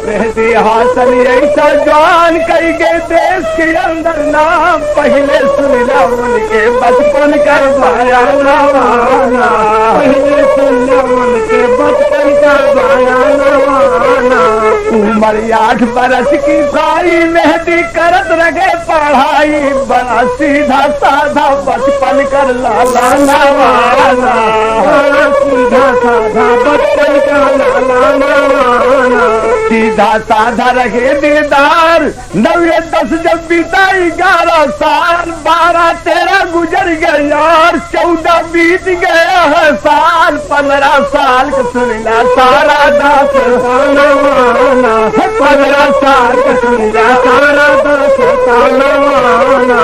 मेहदी हासन ऐसा जान कई गए देश के अंदर नाम पहले सुनना उनके बचपन कर बयाना पहले सुनना उनके बचपन का बयाना उम्र 8 बरस की सारी मेहदी करत रगे पढ़ाई बड़ा सीधा साधा बचपन कर लाला नवाना सीधा साधा बचपन का लाला नवाना सीधा साधा रहे दीदार 9-10 जब बीता 11 साल 12-13 गुजर गए यार 14 बीत गया है साल 15 साल का सुनला सारा 10 सालवाना 15 साल का सुनला सारा 10 सालवाना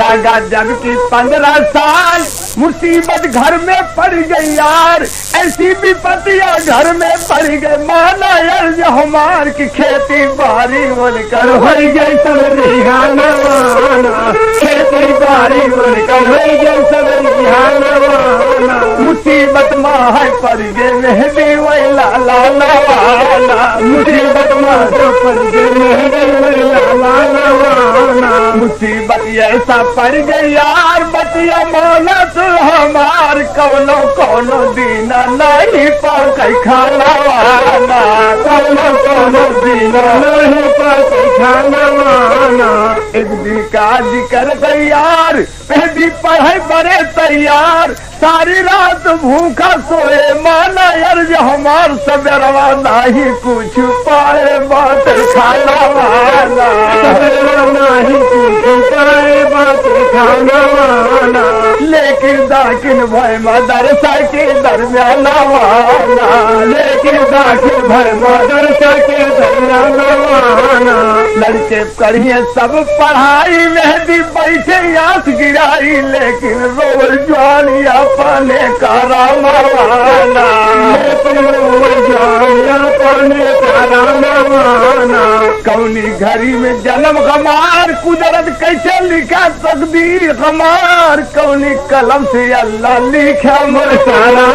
लगा जब की 15 साल मुसीबत घर में पड़ गई यार ऐसी विपत्तियां घर में पड़ गई माना यार जो हमार की खेती बाड़ी बोलकर हो गई सब रिहाना खेती बाड़ी बोलकर हो गई सब रिहाना मुसीबत माह पड़ गए मेहदी वही लाला नवाना मुसीबत माह पड़ गए मेहदी वही लाला नवाना मुसीबत ऐसा पड़ गई यार बतिया मौला तो हमार कौनो कौनो दीना नहीं पाके खाना वाला कौनो दीना नहीं पाके खाना वाला एक दी का जिक्र तैयार पहली पढ़ाई बड़े तैयार सारी रात भूखा सोए माना यार जो हमार सबरवा नहीं कुछ पाए बात खाना वाला नहीं कुछ पाए बात खाना वाला लेकिन दाखिल भाई मदरसा के दरमियान वाला लेकिन दाखिल भाई मदरसा के दरमियान वाला लड़के पढ़िए सब पढ़ाई मेहदी बैठे आस गिराई लेकिन रोज जवानिया पाने का रामावाना लेकिन रोज जवानिया पाने का रामावाना कौनी घड़ी में जन्म हमार कुदरत कैसे लिखा तकदीर हमार कौनी कलम से अल्लाह लिखा मरसाना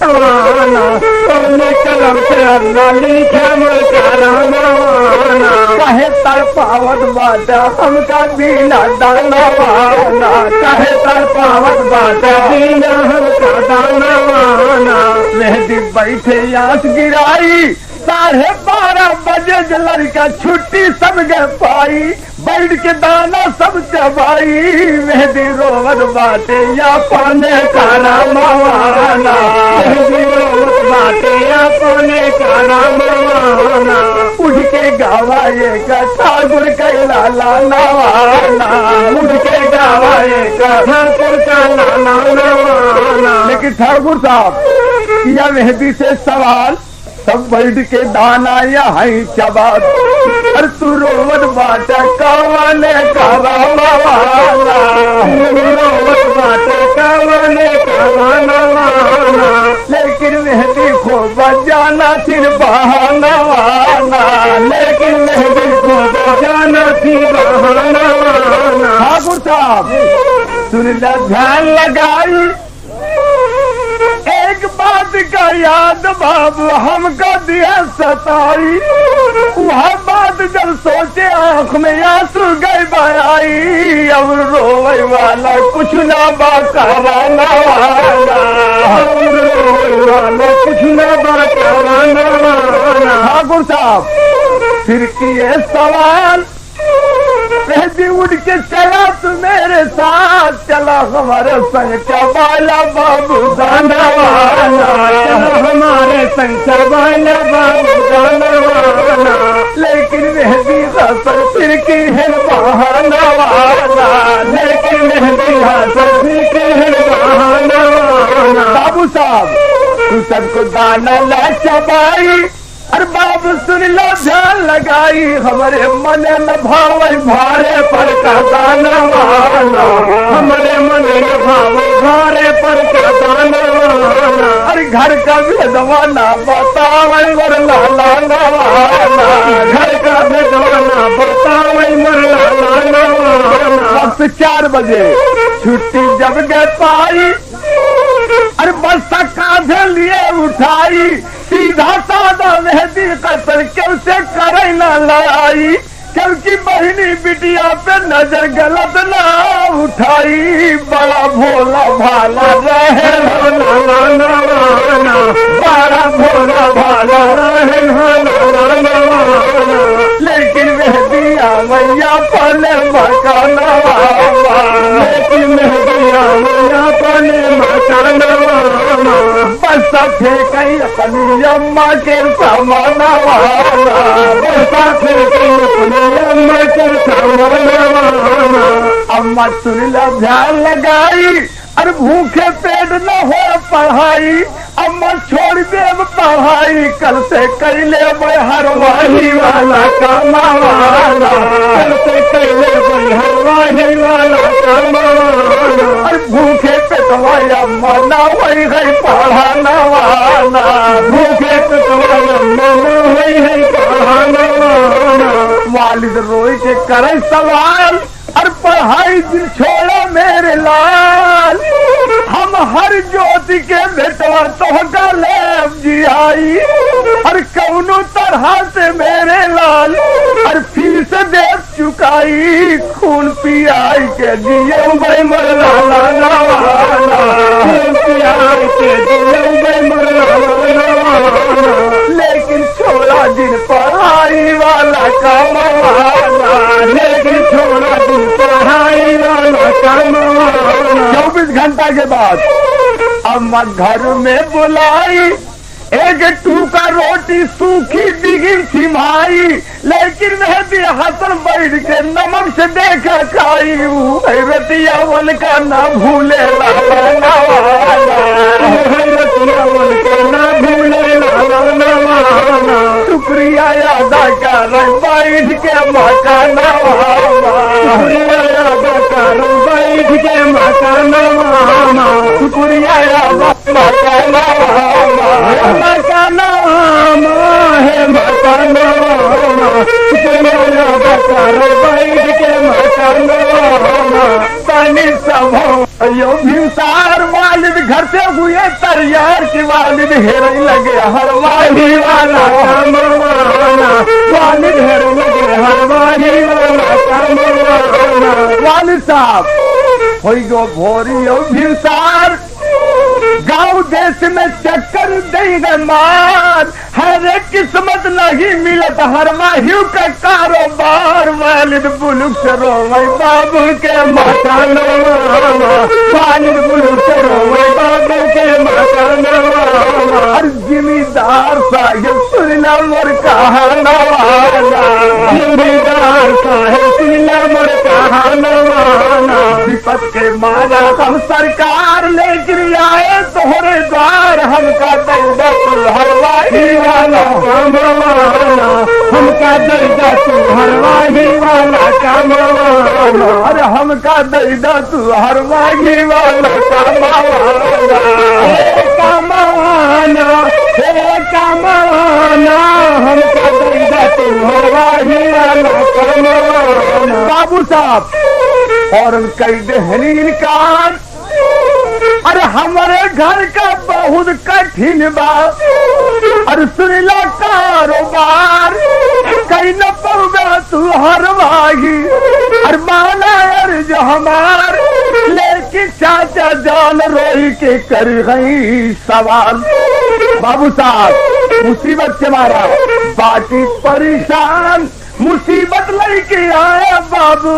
कौनी कलम से अल्लाह लिखा मरसाना कहे तड़पावत बाटा हमका बिना दाना वाना कहे तड़पावत बाटा बिना हमका दाना वाना मेहदी बैठे आस गिराई 12:30 बजे लड़का छुट्टी सब गए पाई बैठ के दाना सब चबाई मेहदी रोवत बाटे या पाने का रामावाना मेहदी रोवत बाटे या पाने का रामावाना उठ के गावाए का ठाकुर का लाला नवाना उठ के गावाए का ठाकुर का लाला नवाना लेकिन ठाकुर साहब या मेहदी से सवाल सब बैठ के दाना यहाँ चबात और तू रोवत बाटा कावाने का रामावाना रोवत बाटा कावाने का रामावाना लेकिन मेहदी को बजाना फिर बहाना वाना लेकिन मेहदी को बजाना फिर बहाना वाना ठाकुर साहब सुन ध्यान लगाई एक बात का याद बाबू हमको दिया सताई वह बात जब सोचे आंख में आंसू गई बहाई अब रोवे वाला कुछ ना बाकावाना वाला रोवे वाला कुछ ना बाकावाना वाला ठाकुर साहब फिर किए सवाल मेहदी उठ के चला तू मेरे साथ चला हमारे संग चबाला बाबू दाना वाला हमारे संग चबाला बाबू दाना वाला लेकिन मेहदी हासन फिर की है बहाना वाला लेकिन मेहदी हासन फिर की है बहाना वाला बाबू साहब तू सबको दाना ला चबाई अरे बाबू सुन लो ध्यान लगाई हमारे मन न भाव भारे पर का दाना वाला हमारे मन न भाव भारे पर का दाना वाला अरे घर का भेदवाना बतावे वर लाला वाला घर का भेदवाना बतावे वर लाला वाला 4 बजे छुट्टी जब गए पाई उठाई सीधा साधा मेहंदी कतल क्यों से करे न लड़ाई क्योंकि बहनी बिटिया पे नजर गलत ना उठाई बड़ा भोला भाला रहे बड़ा भोला भाला रहे लेकिन मेहदिया मैया पले मकाना लेकिन मेहदिया मैया पले मकाना बस फेंक अपनी अम्मा के समाना बस फेंक अम्मा सुनीला ध्यान लगाई और भूखे पेट न हो पढ़ाई अम्मा छोड़ दे पढ़ाई कल से कैले हरवाही वाला कमावाला कल से कैले हरवाही वाला कमावाला और भूखे पेटवाई अम्मा ना वही है पढ़ाना वाला भूखे पेटवाई अम्मा ना वही है पढ़ाना वाला वालिद रोई के करे सवाल और पढ़ाई दिल छोड़ा मेरे लाल हम हर ज्योति के बेटवा तो गले जी आई और कौनो तरह से मेरे लाल और फिर से देव चुकाई खून पियाई के दिए भाई मरला खून पियाई के दिए भाई मरला लेकिन छोड़ा दिन पढ़ाई वाला कमावाला लेकिन छोड़ा दिन पढ़ाई वाला कमावाला 24 घंटा के बाद अम्मा घर में बुलाई एक टूका रोटी सूखी दिगी सिमाई लेकिन मेहदी हसन बैठ के नमक से देखा खाई रतिया वन का ना भूले ना भूले शुक्रिया अदा कर बैठ के मकाना शुक्रिया अदा कर बैठ के मकाना शुक्रिया अदा मकाना मकाना है मकाना शुक्रिया अदा कर बैठ के मकाना पानी सब अयो भिसार वालिद घर से हुए तैयार की वालिद हेरने लगे हर वाली वाला कमावाला वालिद हेरने लगे हर वाली वाला कमावाला वालिद साहब होई गो भोरी ओ भिसार गांव देश में चक्कर देंगे मार हर एक किस्मत नहीं मिलत हर माहियों का कारोबार वालिद बुलुक से रोवे बाबू के मकाना वालिद बुलुक से रोवे बाबू के मकाना हर जिम्मेदार साहिब सुनना मोर कहाना वाला जिम्मेदार साहिब सुनना मोर कहाना वाला विपत के मारा हम सरकार लेकर आए तोहरे द्वार हमका दर्दा तू हरवाही वाला कमावाला हमका दर्दा तू हरवाही वाला कमावाला अरे हमका दर्दा तू हरवाही वाला कमावाला कमावाना हे कमावाना हमका दर्दा तू हरवाही वाला कमावाला बाबू साहब और कई दहली इनकार अरे हमारे घर का बहुत कठिन बात अरे सुनिला कारोबार कहीं न पौगा तू हरवाही अरे माना अर्ज हमार लेकिन चाचा जान रोई के कर गई सवाल बाबू साहब मुसीबत से मारा बाकी परेशान मुसीबत लेके आया बाबू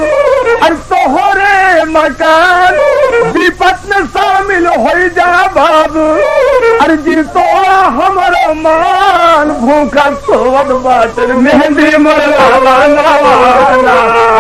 और तोहरे मकान विपत में शामिल हो जा बाबू अरे जिन तोड़ा हमारा मान भूखा सोवत बाटल मेहंदी मरला नवाना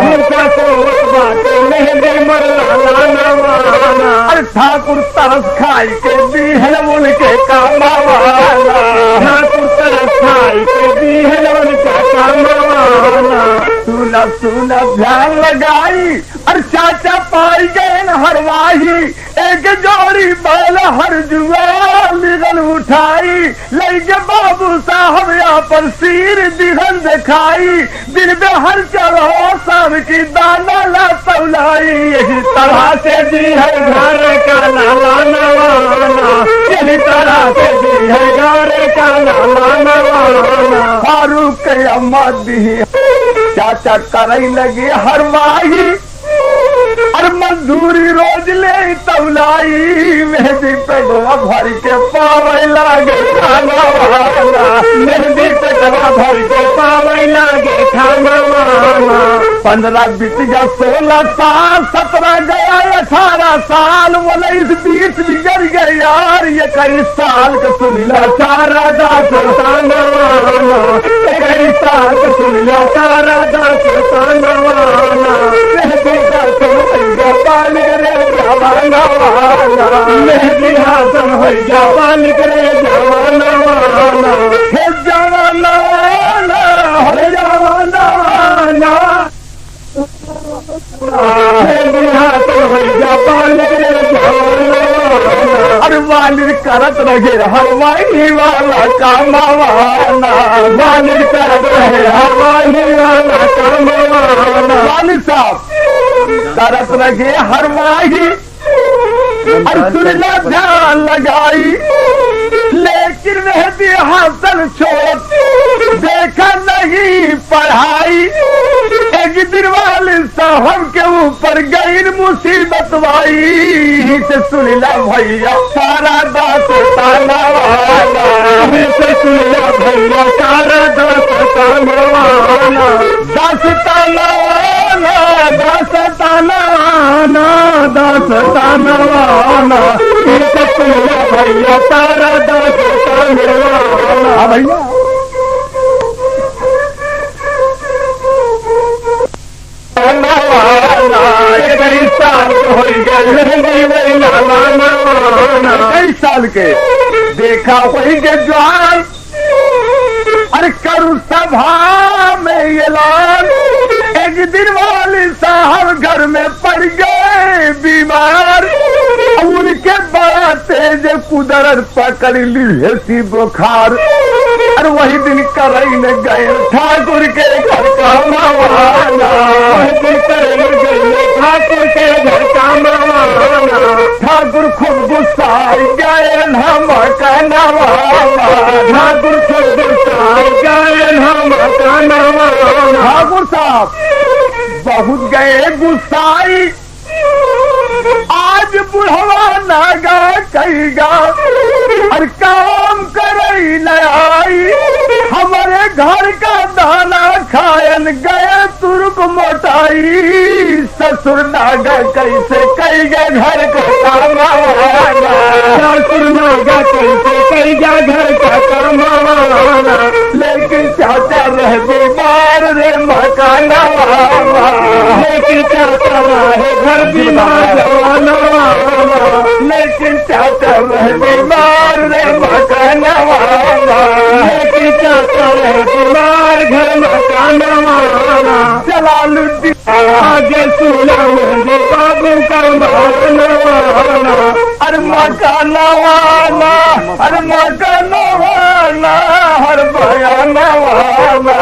भूखा सोवत बाटल मेहंदी मरला नवाना अरे ठाकुर तरस खाई के दी है उनके कामावाला ठाकुर तरस खाई के दी है उनके कामावाला सुना सुना ध्यान लगाई और चाचा पाई गए न हरवाही एक जोड़ी बैल हर जुआ निगल उठाई लेके बाबू साहब यहाँ पर सिर दिखन दिखाई दिन में हर चलो शाम की दाना ला तौलाई यही तरह से दी है घर का लाला नवाना यही तरह से दी है मकाना फारूक अम्मा दी चाचा करई लगी हरवाही और मजदूरी रोज ले तौलाई मेहंदी पे गवा भर के पावे लागे खाना वाला मेहंदी पे गवा भर के पावे लागे खाना वाला 15 बीत गया 16 साल 17 गया 18 साल 19 20 बिगड़ गए यार ये कई साल का सुनिला सारा दास ताना वाला कई साल का सुनिला सारा दास ताना वाला मेहंदी का बालिक रे जवाना वाला मेहंदी हासन हो जा बालिक रे जवाना वाला हे जवाना वाला हो जवाना वाला मेहंदी हासन हो जा बालिक रे जवाना वाला अरे वालिद करत रहे हरवाही वाला कामा वाला वालिद करत रहे हरवाही वाला कामा वाला वालिद साहब करत रहे हरवाही और सुनना ध्यान लगाई लेकिन मेहंदी हासिल छोड़ देखा नहीं पढ़ाई एक दिन वाले साहब के ऊपर गई मुसीबत वाई से सुनिला भैया सारा दास ताना वाला से सुनिला भैया सारा दास ताना वाला दास ताना वाला दास ताना दास ताना वाला से सुनिला भैया सारा दास ताना वाला भैया कई साल के देखा वही के जवान अरे करू सभा में ऐलान एक दिन वाले साहब घर में पड़ गए बीमार उनके बड़ा तेज कुदरत पकड़ ली ऐसी बुखार और वही दिन करई में गए ठाकुर के घर का मावाना ठाकुर के घर का मावाना ठाकुर खूब गुस्साई गए हम का नवाना ठाकुर खूब गुस्साई गए हम का नवाना ठाकुर साहब बहुत गए गुस्साई आज बुढ़वा नागा कहीगा और काम करई न आई हमारे घर का दाना खायन गए तुर्क मोटाई ससुर नागा कैसे कहीगा घर का कामावाना ससुर नागा कैसे कहीगा घर का कामावाना लेकिन चाचा रह बीमार रे मकाना वाला लेकिन चाचा रहे घर बीमार जवाना वाला लेकिन चाचा रह बीमार रे मकाना वाला लेकिन चाचा रह बीमार घर मकाना वाला जलालुद्दीन आगे सुना मुझे बाबू का मकाना वाला अरे मकाना वाला अरे मकाना वाला हर बयाना वाला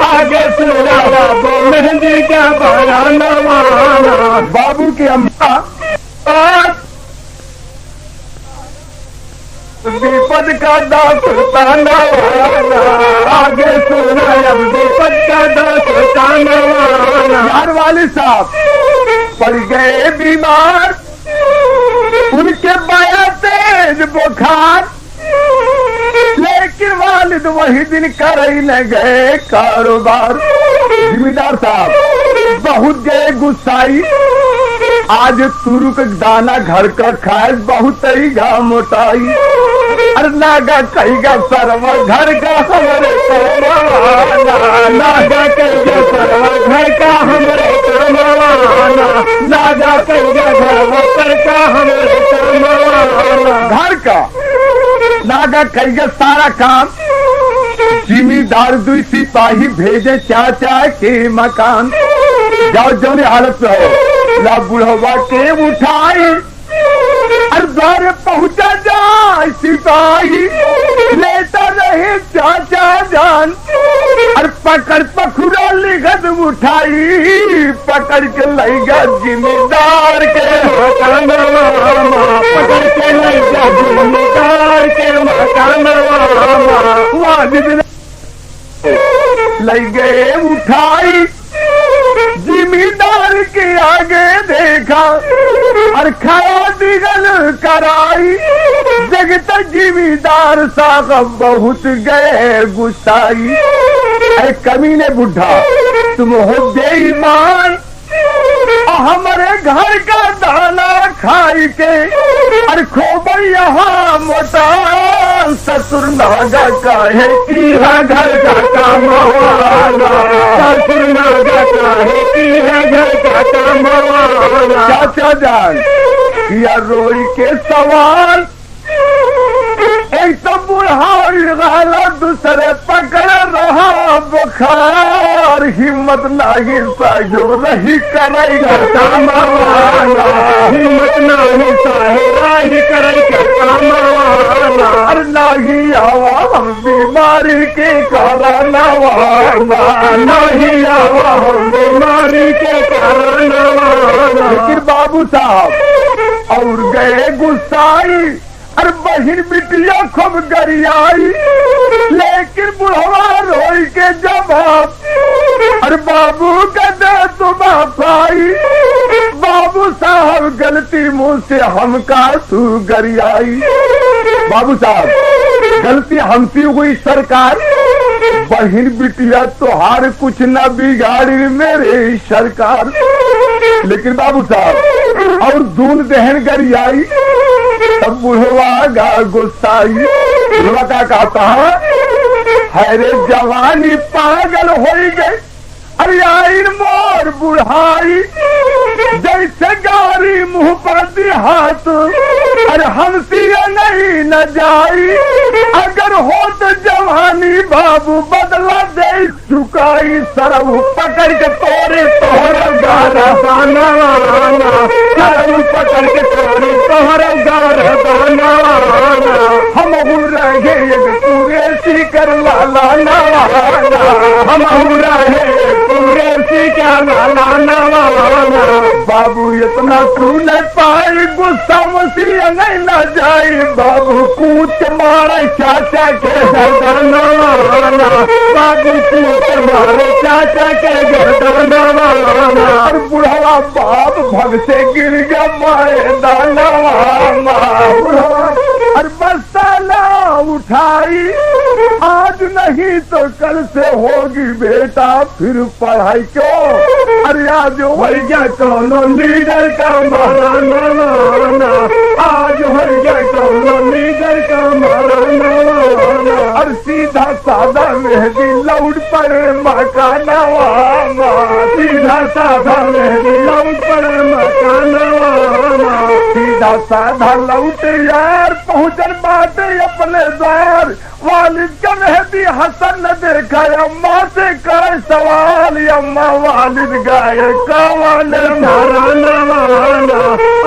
आगे सुना बाबू मेहंदी का बयाना वाला बाबू की अम्मा विपद का दास ताना वाला आगे सुना अब विपद का दास ताना वाला यार वाले साहब पड़ गए बीमार उनके बया तेज बुखार लेकिन वालिद वही दिन करई न गए कारोबार जिम्मेदार साहब बहुत गए गुस्साई आज तुरुक दाना घर का खाए बहुत ही गा मोटाई अरे नागा कहीगा सरवा घर का हमारे नागा कहीगा सरवा घर का हमारे नागा कहीगा घर का हमारे घर का नागा कहीगा सारा काम जिम्मेदार 2 सिपाही भेजे चाचा के मकान जाओ जो हालत में हो ला बुढ़वा के उठाई और द्वार पहुंचा जाए सिपाही लेता रहे चाचा जान और पकड़ पखुरा लिखत उठाई पकड़ के लैगा जिम्मेदार के मकान पकड़ के लैगा जिम्मेदार के मकान माजिद लग गए उठाई, जिमीदार के आगे देखा और खड़ा दिगल कराई। जगत जिमीदार साहब बहुत गए गुस्साई। अरे कमीने बुढ़ा तुम हो बेईमान, हमारे घर का दाना खाई के अरे खोबर यहाँ मोटा ससुर नागा का है की है घर का कामवाला, ससुर नागा का है की है घर का कामवाला। चाचा जान किया रोई के सवाल, एक तो बुढ़ा गाला दूसरे पकड़ रहा बुखार। हिम्मत नहीं साहिो रही करेगा कामवाला, हिम्मत नहीं साहिो रही करेगा कामवाला। अरे नहीं आवा हम बीमारी के कारण वाला, नहीं आवा हम बीमारी के कारण वाला। लेकिन बाबू साहब और गए गुस्साई, अरे बहिन बिटिया खूब गरियाई। लेकिन बुढ़वा रोई के जवाब, अरे बाबू का दे तुम पाई। बाबू साहब गलती मुंह से हमका तू गरियाई। बाबू साहब गलती हमसे हुई सरकार, बहिन बिटिया तोहार कुछ न बिगाड़ी मेरे सरकार। लेकिन बाबू साहब और दून दहन गरियाई, तब बुढ़वा गा गुस्साई। बुढ़वा का कहता है रे जवानी पागल हो गई, अरे आइन मोर बुढ़ाई। जैसे गारी मुंह पर दी हाथ, अरे हमसी नहीं न जाई। अगर हो तो जवानी बाबू बदला दे चुकाई। सरब पकड़ के तोरे तोहर गारा दाना, सरब पकड़ के तोरे तोहर गारा दाना। हम रहे एक पूरे सीकर वाला नवाना, हम रहे पूरे सीकर वाला नवाना। बाबू इतना तू न पाई, गुस्सा मसीह नहीं न जाई। बाबू कूच मारे चाचा के गर्दनवाना, बाबू कूच मारे चाचा के गर्दनवाना। और बुढ़वा बाप भग से गिर गया माए दानवाना। और बस्ता ला उठाई, आज नहीं तो कल से होगी बेटा फिर पढ़ाई क्यों। अरे आज हो गया कौनो लीडर का मराना, आज हो गया कौनो लीडर का मराना। और सीधा साधा मेहदी लौट पड़े मकानवाना, सीधा साधा मेहदी लौट पड़े मकानवाना। सीधा साधा लौट यार पहुंचन बात अपने द्वार। वालिद का मेहदी हसन न देखा, अम्मा से करे सवाल। अम्मा वालिद गाये कावान कराना,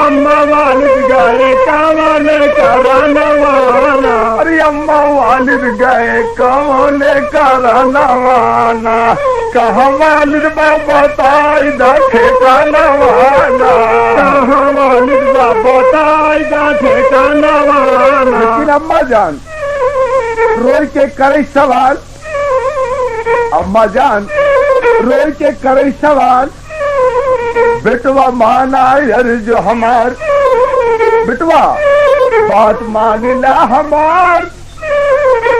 अम्मा वालिद गाये कावान कराना। अरे अम्मा वालिद गए कौन कराना, कहा वालिद बाबा ताई दा ठेकाना वाना, कहा वालिद बाबा ताई दा ठेकाना वाना। लेकिन अम्मा जान रोई के करे सवाल, अम्मा जान रोई के करे सवाल। बेटवा माना यार जो हमार, बेटवा बात मानला हमार।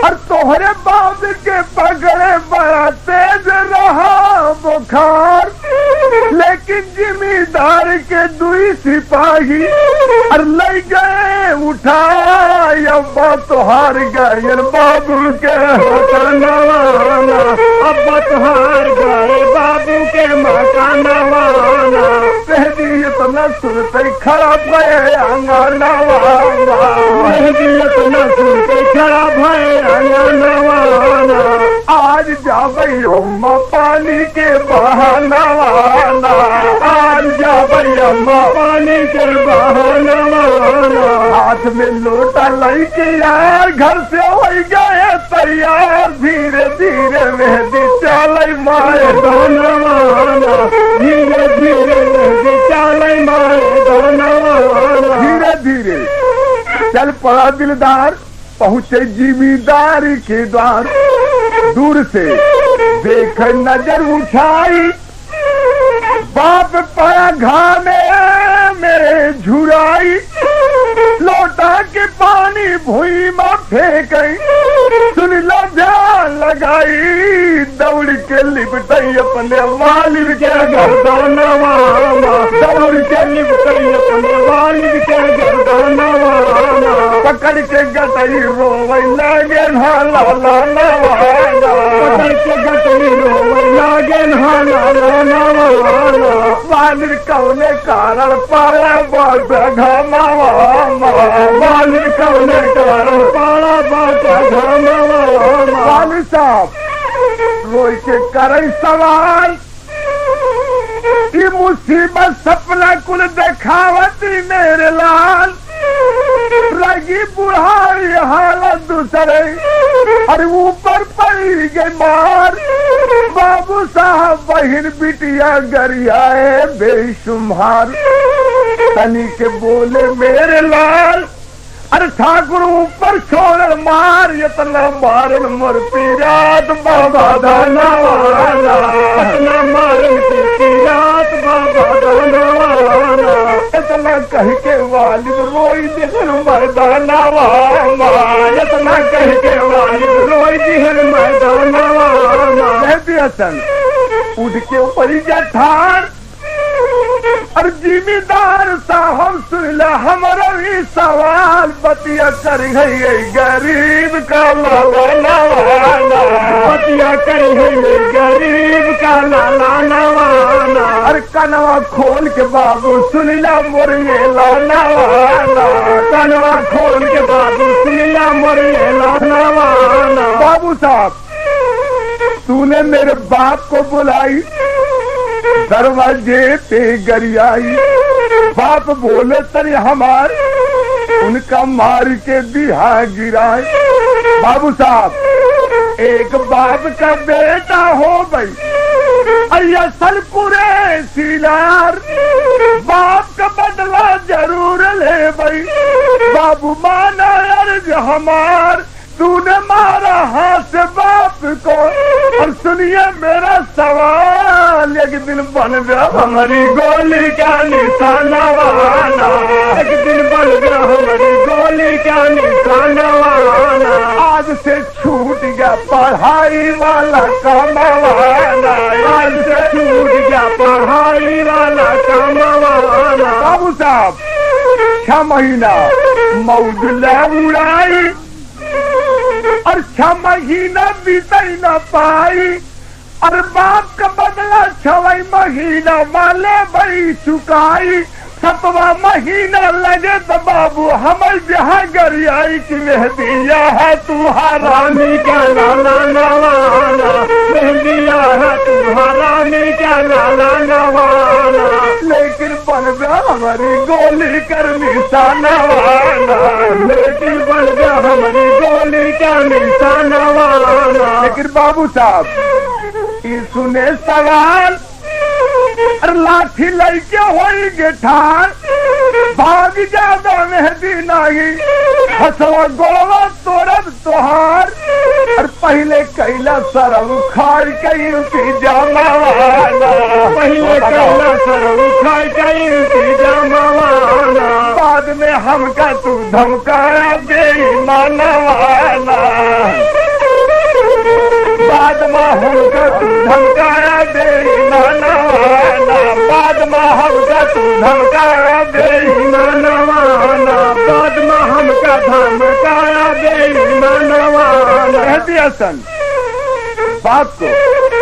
और तोहरे बाप के पगड़े बड़ा तेज रहा बुखार। लेकिन जिम्मेदार के दुई सिपाही और ले गए उठाए। अब्बा तोहार गए बाबू के मकानवाना, अब्बा तोहार गए बाबू के मकानवाना। पहली इतना सुनते खड़ा भये अंगनवाना, पहली इतना सुनते खड़ा भये अंगनवाना। आज जाबई अम्मा पानी के बहानवाना, आज जाबई अम्मा पानी के बहानवाना। हाथ में लोटा लई के यार घर से हो गए तैयार। धीरे धीरे मेहदी चल माए दानवाना, धीरे धीरे मेहदी चल माए दानवाना। धीरे धीरे चल पड़ा दिलदार, पहुंचे जिम्मेदारी के द्वार। दूर से देख नजर उठाई, बाप पड़ा घाम में मेरे झुराई, लोटा के पानी भुई में फेंक, सुन लो ध्यान लगाई, दौड़ के लिपटई अपने वालिद के गर्दनवा, दौड़ के लिपटई अपने वालिद के गर्दनवा, पकड़ के गटई रोवे लागे हाला लानवा, पकड़ के गटई रोवे लागे हाला लानवा, वालिद कौने कारण पाला बात घमावा, वालिद कौने कारण पाला बात घमावा। वालिद साहब रोई के करे सवाल, ई मुसीबत सपना कुल देखावती मेरे लाल, लगी बुढ़ाई हालत दूसरे, अरे ऊपर पड़ी गई मार, बाबू साहब बहन बिटिया गरियाए बेशुमार, तनी के बोले मेरे लाल, अरे ठाकुर ऊपर छोड़ मार, इतना मारन मोर पीरात बाबा दाना वाला, इतना मारन पीरात बाबा दाना वाला, इतना कह के वालिद रोई दिहन मैदाना वाला, इतना कह के वालिद रोई दिहन मैदाना वाला। हसन उठ के ऊपर ठार, और जिम्मेदार साहब सुनला हमारा भी सवाल, बतिया कर गई गरीब का लाला, बतिया कर गई गरीब का लाला, और कनवा खोल के बाबू सुनला मोरिए लाना, कनवा खोल के बाबू सुनला मोरिए लाना। बाबू साहब तूने मेरे बाप को बुलाई, दरवाजे पे गरियाई, बाप बोले तरी हमार, उनका मार के बिहा गिराए। बाबू साहब एक बाप का बेटा हो गई, अय्या सलपुरे सिलार, बाप का बदला जरूर ले गई, बाबू माना अर्ज हमार, तूने मारा हाथ से बाप को, और सुनिए मेरा सवाल, एक दिन बन गया हमारी गोली का निशाना वाला, एक दिन बन गया हमारी गोली का निशाना वाला, आज से छूट गया पढ़ाई वाला कमावाना, आज से छूट गया पढ़ाई वाला कमावाना। बाबू साहब 6 महीना मौज ले उड़ाई, और 6 महीना बीत न पाई, और बाप का बदला 6 महीना वाले भाई चुकाई, 7वां महीना लगे तो बाबू हमर जहाँ गरियाई की मेहदिया है तुम्हारानी का लाला नवाना, मेहदिया है तुम्हारानी का लाला नवाना, लेकिन बन गया हमारी गोली कर निशाना वाला, लेकिन बन गया हमारी गोली का निशाना वाला। लेकिन बाबू साहब ये सुने सवाल, लाठी लैके होई ठार, भाग ज्यादा मेहदी नहीं, हसवा गोवा तोरब तोहार, और पहले कैला सरव खार कई जामा वाला, पहले कैला सरव खार कई जामा वाला, बाद में हमका तू धमकाया बेईमाना वाला, बाद में हमका तू धमकाया बेईमाना वाला, बाद में हमका तू धमकाया बेईमाना वाला, बाद में हमका धमकाया बेईमाना वाला। हसन बाप को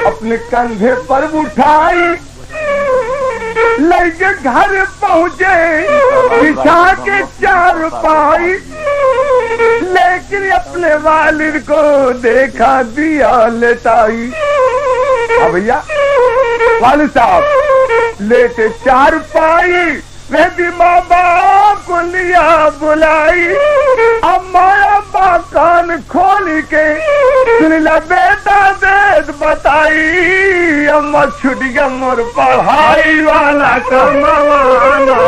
अपने कंधे पर उठाई, लेके घर पहुँचे बिछा के 4 पाई, लेकिन अपने वालिद को देखा दिया लेटाई। अब भैया वालिद साहब लेटे 4 पाई, मेहदी माँ बाप को लिया बुलाई, अम्मा अम्मा कान खोल के सुनला बेटा देद बताई, अम्मा छूट गया मोर पढ़ाई वाला कमावाना,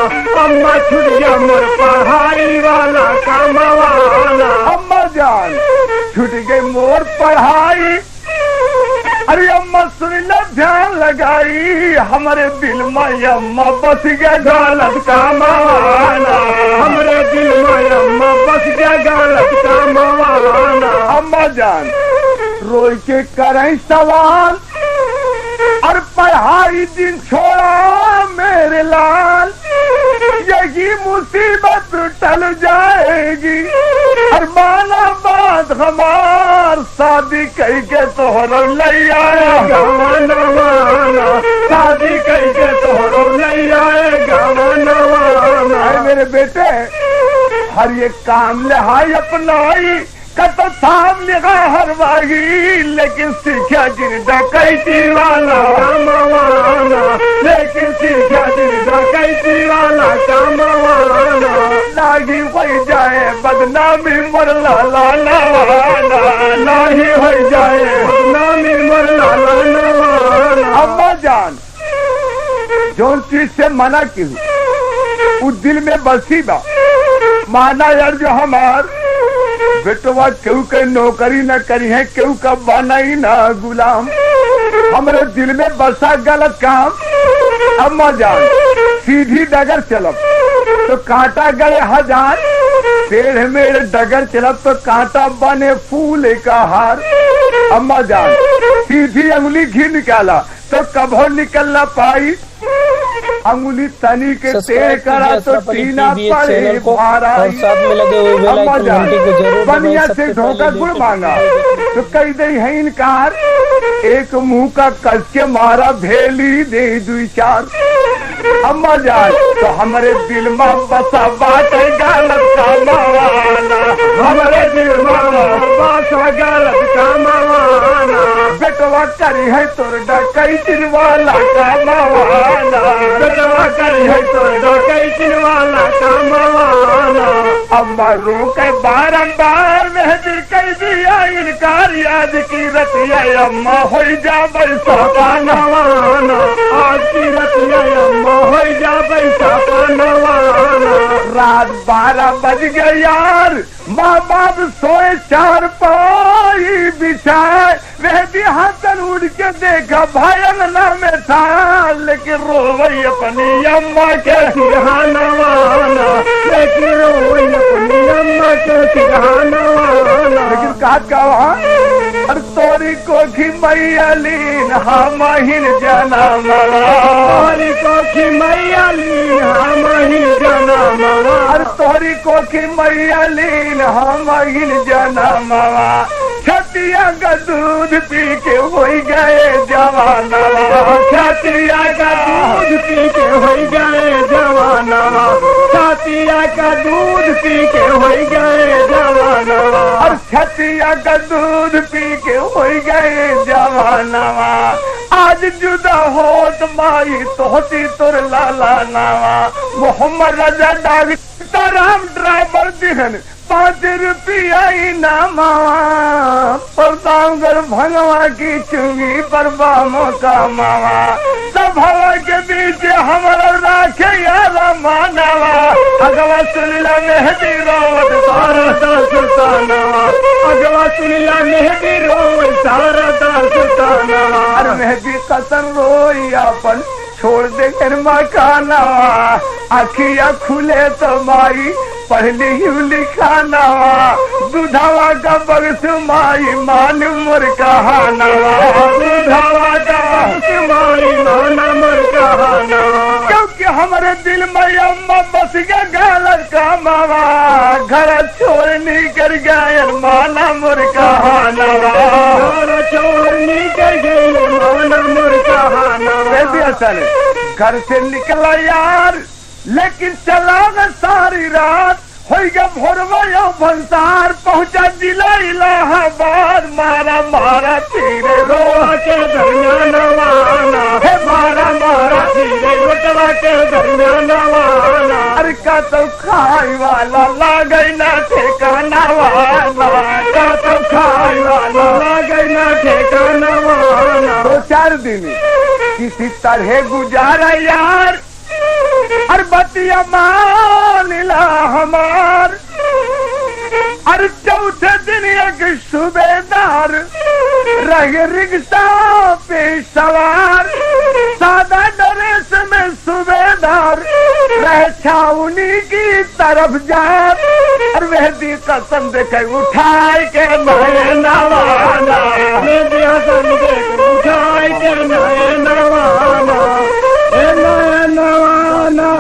अम्मा छूट गया मोर पढ़ाई वाला कमावाना, अम्मा जान छूट गई मोर पढ़ाई, अरे अम्मा सुन लो ध्यान लगाई हमारे दिल में अम्मा बस गया गलत का माना हमारे दिल में अम्मा बस गया गलत का माना। अम्मा जान रोई के करें सवाल और पढ़ाई दिन छोड़ा मेरे लाल यही मुसीबत टल जाएगी और माना बात हमार शादी कह के तोहरो ले आएगा माना शादी कह के तोहरो ले आएगा माना। मेरे बेटे हर एक काम लिहाई अपनाई कत थाम लिखा हर बागी लेकिन सीखा जिंदा कैसी वाला माना लेकिन सीखा जिंदा कैसी वाला कामवाना नाही हो जाए बदनामी मर लाला नाही हो जाए बदनामी मर लाला। अम्मा जान जो चीज से मना की हूँ उस दिल में बसी बा माना यार जो हमार बेटवा क्यों के नौकरी न करी है क्यों का बना ही ना गुलाम हमारे दिल में बसा गलत काम। अम्मा जान सीधी डगर चलब तो कांटा गए हजार पेड़ में डगर चलब तो कांटा बने फूल का हार। अम्मा जान सीधी अंगुली घी निकाला तो कभो निकल ना पाई अंगुली तनी के तेल करा तो टीना पड़े भारा। अम्मा जान बनिया से धोखा गुड़ मांगा तो कही दे है इनकार एक मुंह का कस के मारा भेली दे दुई चार। अम्मा जान तो हमारे दिल में बसा बात है गलत का मावाना हमारे दिल में बसा गलत का मावाना बेटवा करी है तोर डकई चिरवाला का मावाना बेटवा करी है तोर डकई चिरवाला का मावाना। अम्मा रो के बारंबार मेहदिर कह दिया इनकार याद की रतिया अम्मा हो जा बैसा पानवाना आज की रतिया अम्मा हो जा बैसा पानवाना। रात 12 बज गए यार माँ बाप सोए चार पाई बिछाए वह भी हाथन उड़ के देखा भाई ना में था लेकिन रोवई अपनी अम्मा के सिरहाना लेकिन रोवई अपनी अम्मा के सिरहाना। लेकिन कहा वहाँ और तोरी कोखी मैयालीन हमहिन जनम तोरी कोखी मैयालीन हमहिन जनम और तोरी कोखी मैयालीन हमहिन जनम छतिया का दूध पी के हो गए जवाना छतिया का दूध पी के हो गए जवाना छतिया का दूध पी के हो गए जवाना और छतिया का दूध पी के हो गए जवाना। आज जुदा होत माई तोहती तुर लाला नावा मोहम्मद रजा डॉक्टर राम ड्राइवर दिहन 5 रुपया इनामा प्रतापगढ़ भगवा की चुंगी पर बामो का मावा सब हवा के बीच हमारा राखे यारा मानवा अगवा सुनिला मेहदी रोवत सारा सुल्तानवा अगवा सुनिला मेहदी रोवत सारा सुल्तानवा अरे मेहदी कसम रोई अपन छोड़ दे घर मकाना आखिया खुले तो माई पहले ही लिखाना दुधावा का बरस माई मान मुर कहाना दुधावा का बरस माई मान मुर कहाना क्योंकि हमारे दिल में अम्मा बस गया गलत का मावा घर छोड़नी कर गए माना मुर कहाना घर छोड़नी कर गए माना मुर कहाना। घर से निकला यार लेकिन चला न सारी रात हो गया भोरवा भंसार पहुंचा जिला इलाहाबाद मारा मारा तीरे रोह के दरमियान वाना है मारा मारा तीरे रोटवा के दरमियान वाना अरे का तो खाई वाला लागई ना ठेकाना वाला का तो खाई वाला लागई ना ठेकाना वाला। 2-4 दिन किसी तरह गुजारा यार और बतिया मानिला हमार और चौथे दिन एक सूबेदार रह रिक्शा हसन देख उठाई के नए नवाना मेहंदी हसन देख उठाई के नए नवाना हे नए नवाना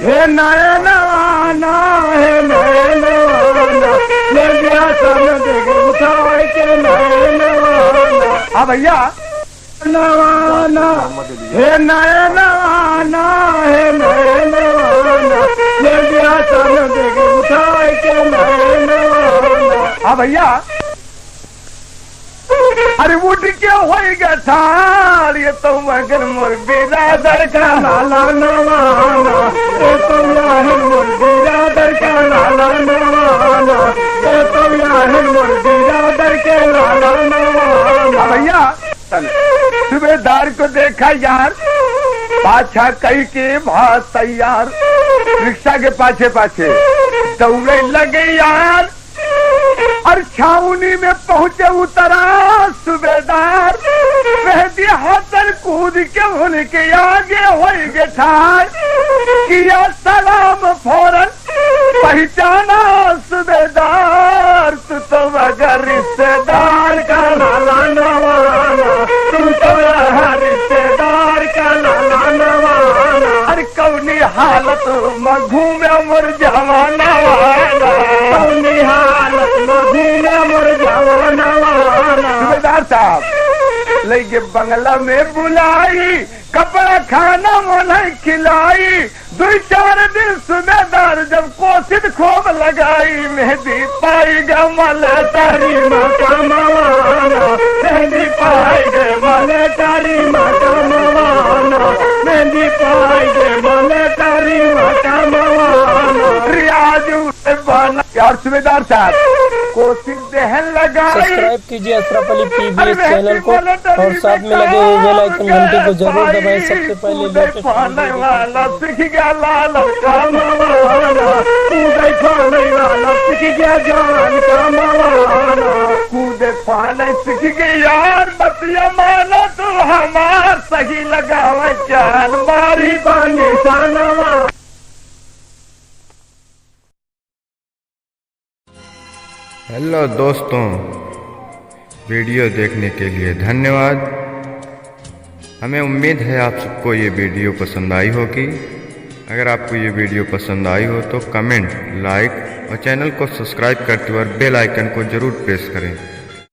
हे नए नवाना हे नए नवाना मेहंदी हसन देख उठाई के नए नवाना। हाँ भैया नवाना हे नए नवाना हे नए नवाना मेहंदी हसन देख उठाई के नए नवाना। हाँ भैया अरे उठ के होएगा ठार ये तो मगर मोर बिरादर का लाला नवाना ये तो यार मोर बिरादर का लाला नवाना ये तो यार मोर बिरादर के लाला नवाना। भैया सूबेदार को देखा यार पाछा कई के भात तैयार रिक्शा के पाछे पाछे दौड़े लगे यार और छावनी में पहुंचे उतरा सूबेदार मेहंदी हसन कूद के उनके आगे होएगे ठार किया सलाम फौरन पहचाना सूबेदार तू तो मगर रिश्तेदार का लाला नवाना तू तो रिश्तेदार का लाला नवाना। अरे कौनी हालत में घूमे मोर जवाना वाला कौनी हालत में घूमे मोर जवाना वाला। सूबेदार साहब लेके बंगला में बुलाई कपड़ा खाना उन्हें खिलाई 2-4 दिन सूबेदार जब कोशिश खूब लगाई मेहंदी पाई गमल तारी माता मवाना मेहंदी पाई गमल तारी माता मवाना मेहंदी पाई गमल तारी माता मवाना। रियाज बना यार सूबेदार साहब कोशिश देहन लगाई। सब्सक्राइब कीजिए अशरफ अली पीबीएस चैनल को और साथ में लगे हुए बेल आइकन घंटे को जरूर दबाएं। सबसे पहले लेटेस्ट वाला सीख गया लाल का मवाना कूदे फाने वाला सीख गया जान का मवाना कूदे फाने सीख गया यार बतिया मानो तू हमार सही लगावा जान मारी बानी सानवा। हेलो दोस्तों, वीडियो देखने के लिए धन्यवाद। हमें उम्मीद है आप सबको ये वीडियो पसंद आई होगी। अगर आपको ये वीडियो पसंद आई हो तो कमेंट, लाइक और चैनल को सब्सक्राइब करते हुए बेल आइकन को ज़रूर प्रेस करें।